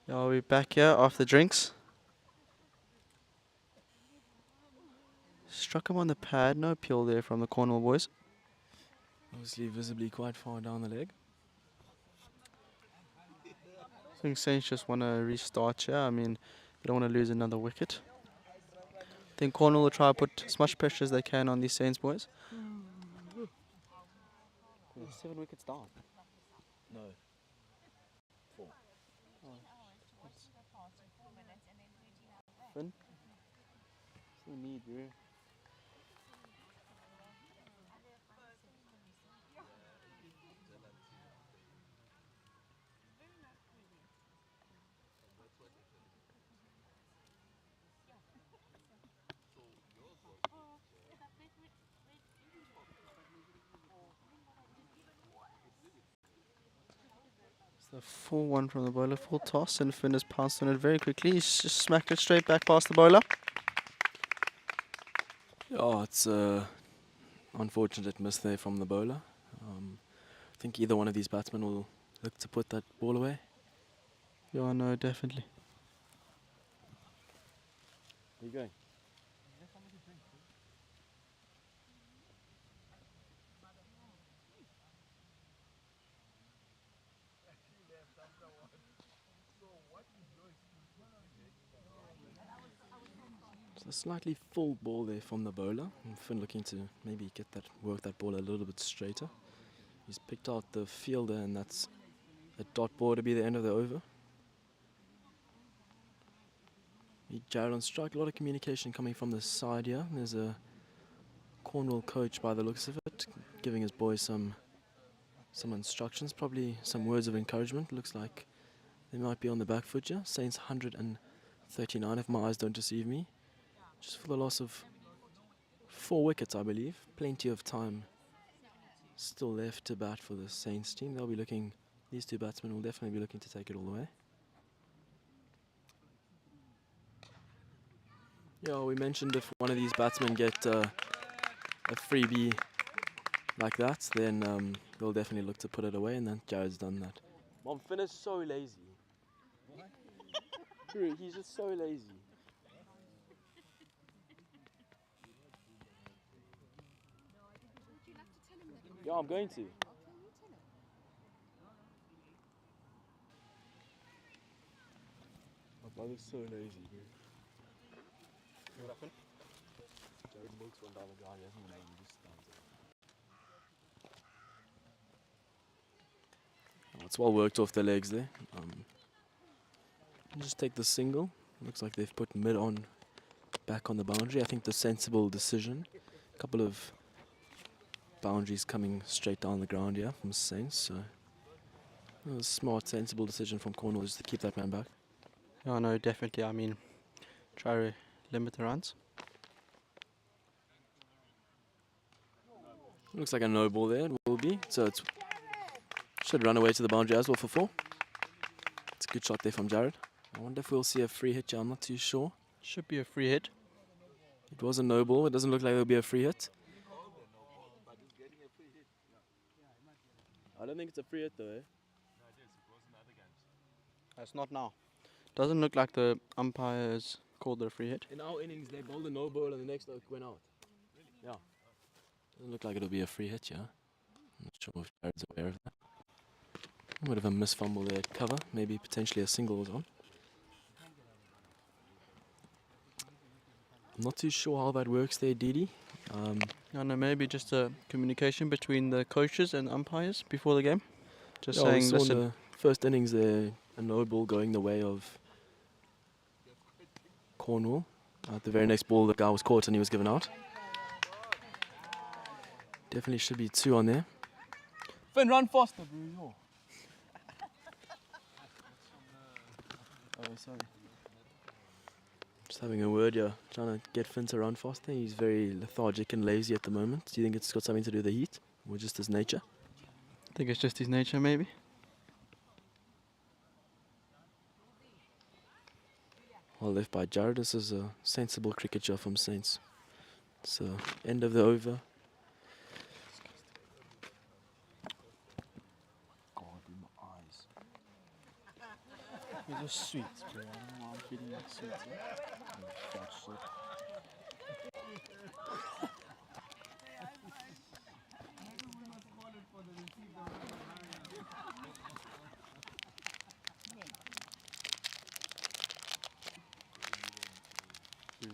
Yeah, we're back here after drinks. Struck him on the pad. No appeal there from the Cornwall boys. Obviously visibly quite far down the leg. I think Saints just want to restart here. I mean, they don't want to lose another wicket. I think Cornwall will try to put as much pressure as they can on these Saints boys. 7 wickets down. No. Finn? There's no need, bro. The 4-1 from the bowler, full toss, and Finn has pounced on it very quickly. He's just smacked it straight back past the bowler. Yeah, it's unfortunate miss there from the bowler. I think either one of these batsmen will look to put that ball away. Yeah, no, definitely. Where are you going? So a slightly full ball there from the bowler. And Finn looking to maybe work that ball a little bit straighter. He's picked out the fielder, and that's a dot ball to be the end of the over. Jared on strike. A lot of communication coming from the side here. There's a Cornwall coach by the looks of it, giving his boys some instructions, probably some words of encouragement. Looks like they might be on the back foot here. Saints 139 if my eyes don't deceive me. Just for the loss of 4 wickets, I believe. Plenty of time still left to bat for the Saints team. They'll be looking, these two batsmen will definitely be looking to take it all the way. Yeah, we mentioned if one of these batsmen get a freebie like that, then they'll definitely look to put it away, and then Jared's done that. Mom, Finn is so lazy. Bro, he's just so lazy. Yeah, I'm going to. My brother's so lazy, bro. What happened? Jared looks one down the ground, he hasn't been able to just stands there. Oh, it's well worked off the legs there. Just take the single. Looks like they've put mid on back on the boundary. I think the sensible decision. A couple of boundaries coming straight down the ground here from Saints. So a smart, sensible decision from Cornwall just to keep that man back. Yeah, no, definitely. I mean, try to limit the runs. Looks like a no ball there. It will be. So it should run away to the boundary as well for 4. It's a good shot there from Jared. I wonder if we'll see a free hit here. I'm not too sure. Should be a free hit. It was a no ball. It doesn't look like there'll be a free hit. I don't think it's a free hit though, eh? It's not now. Doesn't look like the umpires called it a free hit. In our innings, they bowled a no ball and the next went out. Yeah. Doesn't look like it'll be a free hit, yeah. I'm not sure if Jared's aware of that. A bit of a miss fumble there at cover. Maybe potentially a single was on. I'm not too sure how that works there, Didi. I don't know, maybe just a communication between the coaches and umpires before the game. Just yeah, we saying, saw in listen. the first innings there, a no ball going the way of Cornwall. At the very next ball, the guy was caught and he was given out. Definitely should be 2 on there. Finn, run faster, bro. Oh, sorry. Just having a word here, trying to get Finn to run faster. He's very lethargic and lazy at the moment. Do you think it's got something to do with the heat or just his nature? I think it's just his nature, maybe. Well left by Jared. This is a sensible cricket shot from Saints. So, end of the over. God, in my eyes. These are sweets, bro. I don't know why I'm feeling like sweets. Fat shit. Those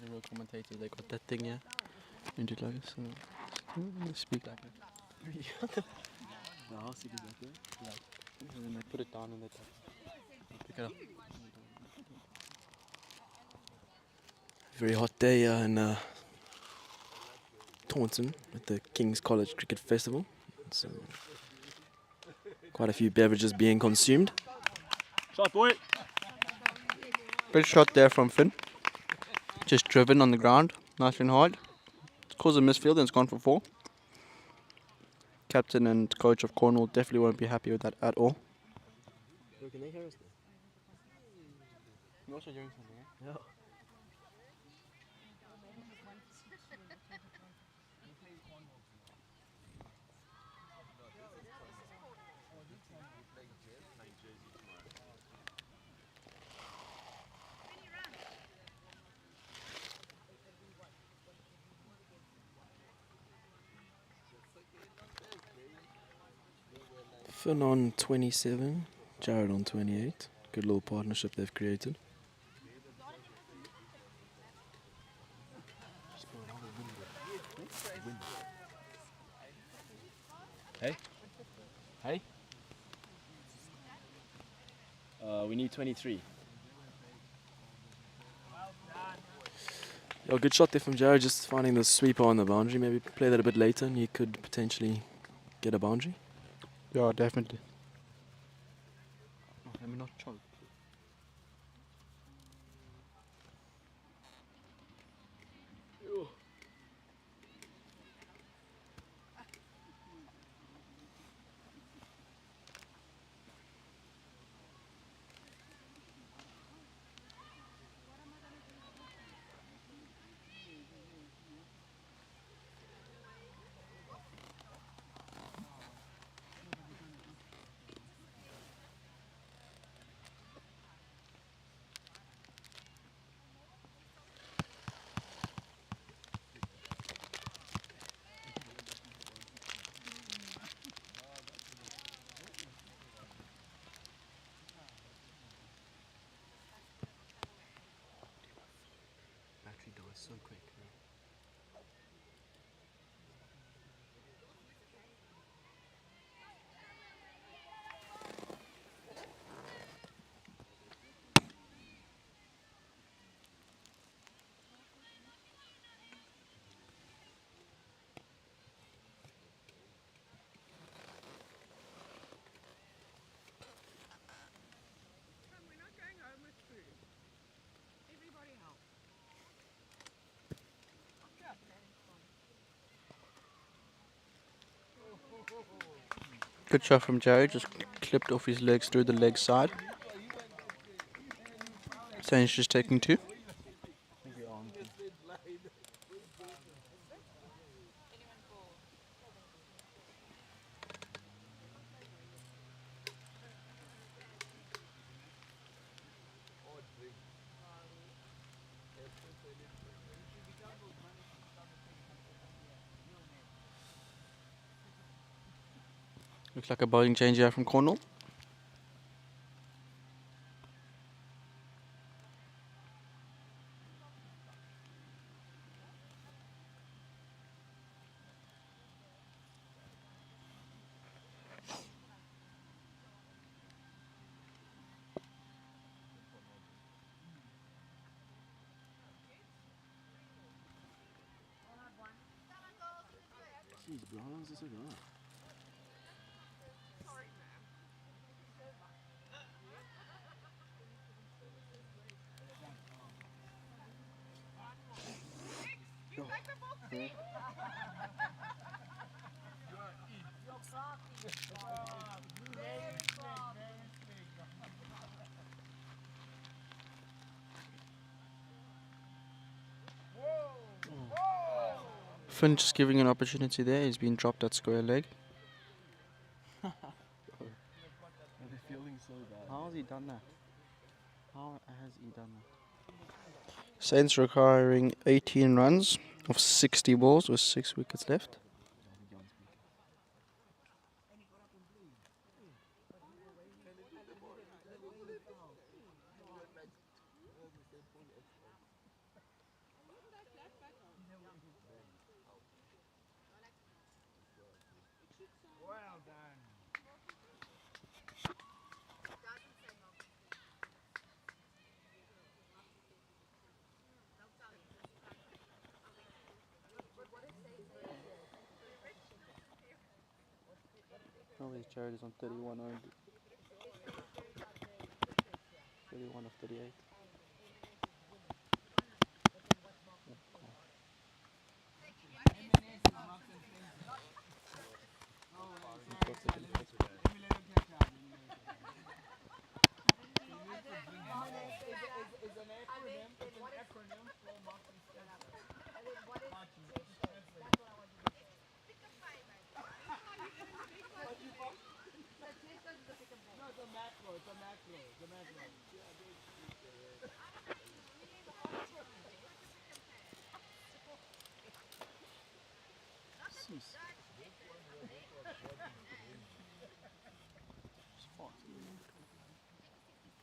real commentators, they got that thing here. And like this, they speak like it. How sick is that, though? Like, and then they put it down and they pick it up. Very hot day in Taunton at the King's College Cricket Festival. So, quite a few beverages being consumed. Shot, boy! Good shot there from Finn. Just driven on the ground, nice and hard. It's caused a misfield and it's gone for 4. Captain and coach of Cornwall definitely won't be happy with that at all. Can they hear us? You're also doing something, eh? Yeah. Finn on 27, Jared on 28. Good little partnership they've created. Hey? Hey? We need 23. Oh, good shot there from Jared, just finding the sweeper on the boundary. Maybe play that a bit later and he could potentially get a boundary. Yeah, definitely. Oh, let me not choke. Battery dies so quick. Good shot from Jared, just clipped off his legs through the leg side. Sainz just taking 2. Looks like a bowling change here from Cornwall. Jeez, bro, how long is this going on? Finn just giving an opportunity there. He's been dropped at square leg. They're feeling so bad. How has he done done that? How has he done that? Saints requiring 18 runs of 60 balls with 6 wickets left. Well done. Oh, his Jared is on 31 only. 31 of 38.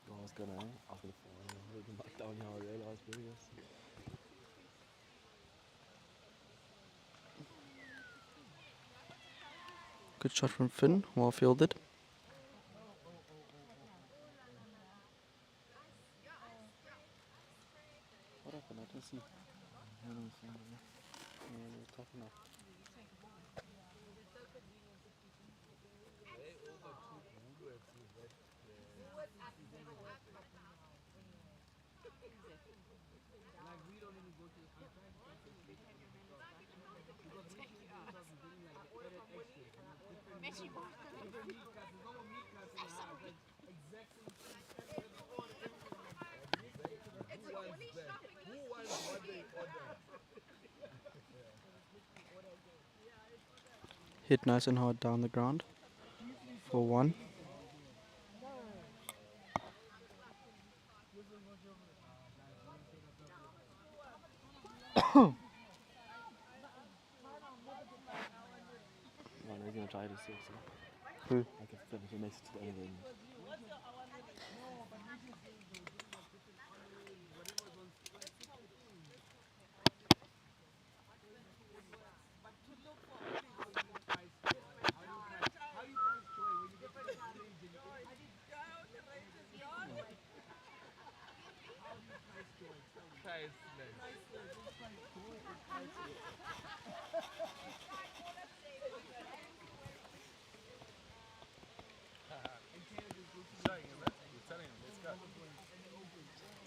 I was gonna fall and back down here. I realised previous. Good shot from Finn, well fielded. What happened? I didn't see. Hit nice and hard down the ground for 1. No, he's gonna try to six. Who? Like if he makes it to the end of the innings.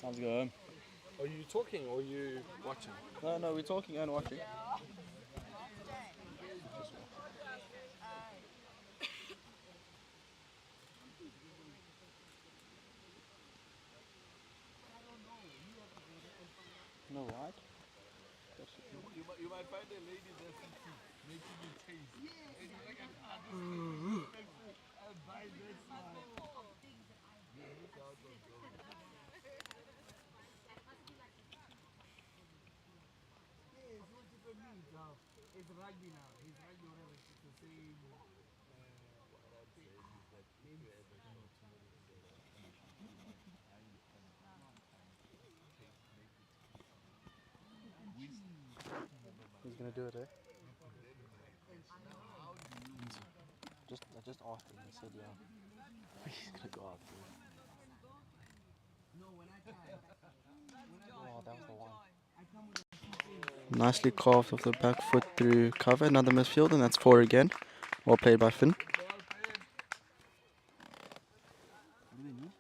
Time to go home. Are you talking or are you watching? No, we're talking and watching. No, right? You might find a lady there making you taste. And you're like, I'll buy this one. Yes, what different means now? It's rugby now. It's rugby whatever. It's the same. He's gonna do it, eh? I just asked him. He said, yeah. He's gonna go out there. Oh, that was the one. Nicely carved off the back foot through cover. Another misfield, and that's 4 again. Well played by Finn. What do they need?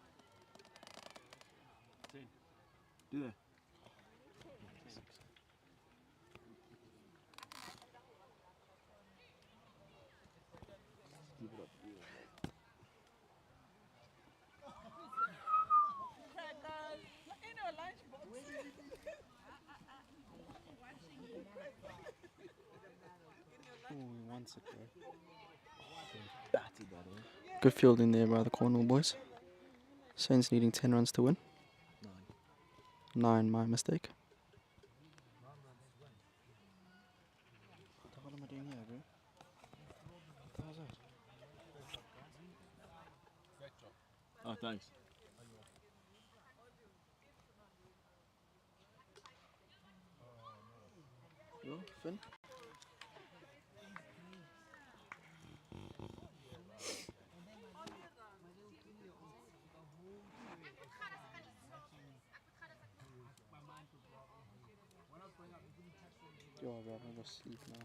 Do they? Keep it up. Oh, he wants it, bro. Batty that, eh? Good fielding there by the Cornwall boys. Saints needing 10 runs to win. 9, my mistake. What am I doing here, bro? What the hell is that? Oh, thanks. Yo, Finn? Yo, bro, I'm gonna go sleep now.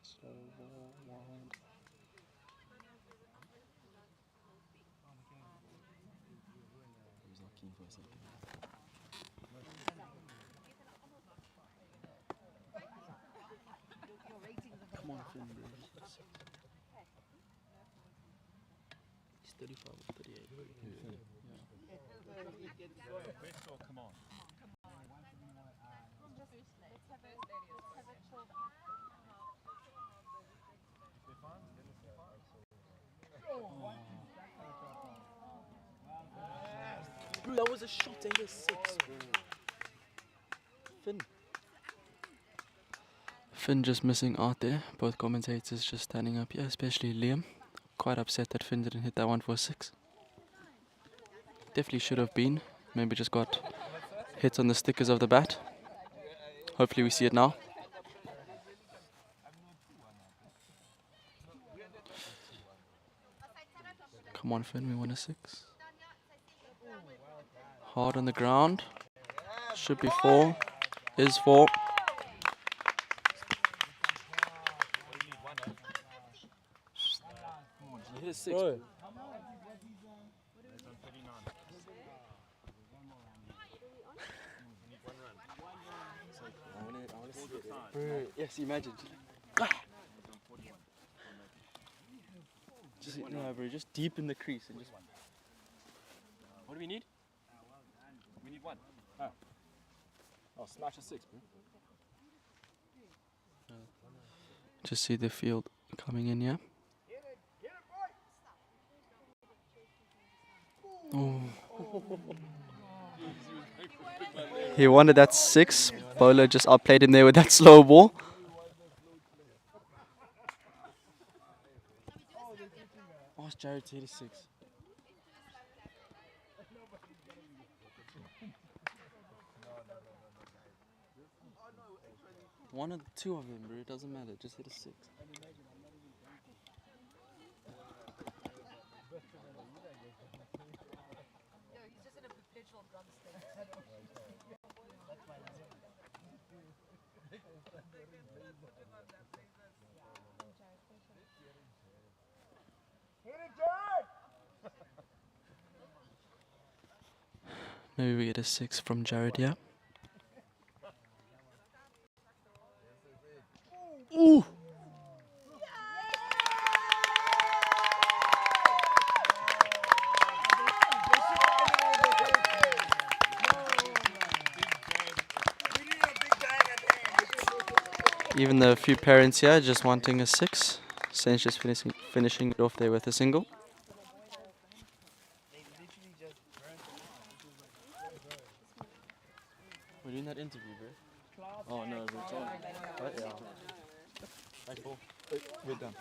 Slow ball, wide. He was not keen for a second. Come on, Finn, bro. He's 35 or 38. Come on. Bro, that was a shot, ain't it? 6, bro. Finn. Finn just missing out there. Both commentators just standing up here, especially Liam. Quite upset that Finn didn't hit that one for a 6. Definitely should have been. Maybe just got hit on the stickers of the bat. Hopefully we see it now. Come on, Finn, we want a 6. Hard on the ground. Should be 4. Is 4. You hit a 6. Bro. Bro, yes, imagine. Just, no, bro, just deep in the crease and just. What do we need? We need 1. Oh. Oh, smash a 6, bro. Just see the field coming in, yeah. Oh. He wanted that 6. Bowler just outplayed him there with that slow ball. Ask Jared to hit a 6. One of the 2 of them, bro. It doesn't matter. Just hit a 6. Maybe we get a 6 from Jared, yeah? Ooh! Even though a few parents here just wanting a 6. Saints just finishing it off there with a single. We're doing that interview, bro. Oh, no, bro. Right, yeah. We're done.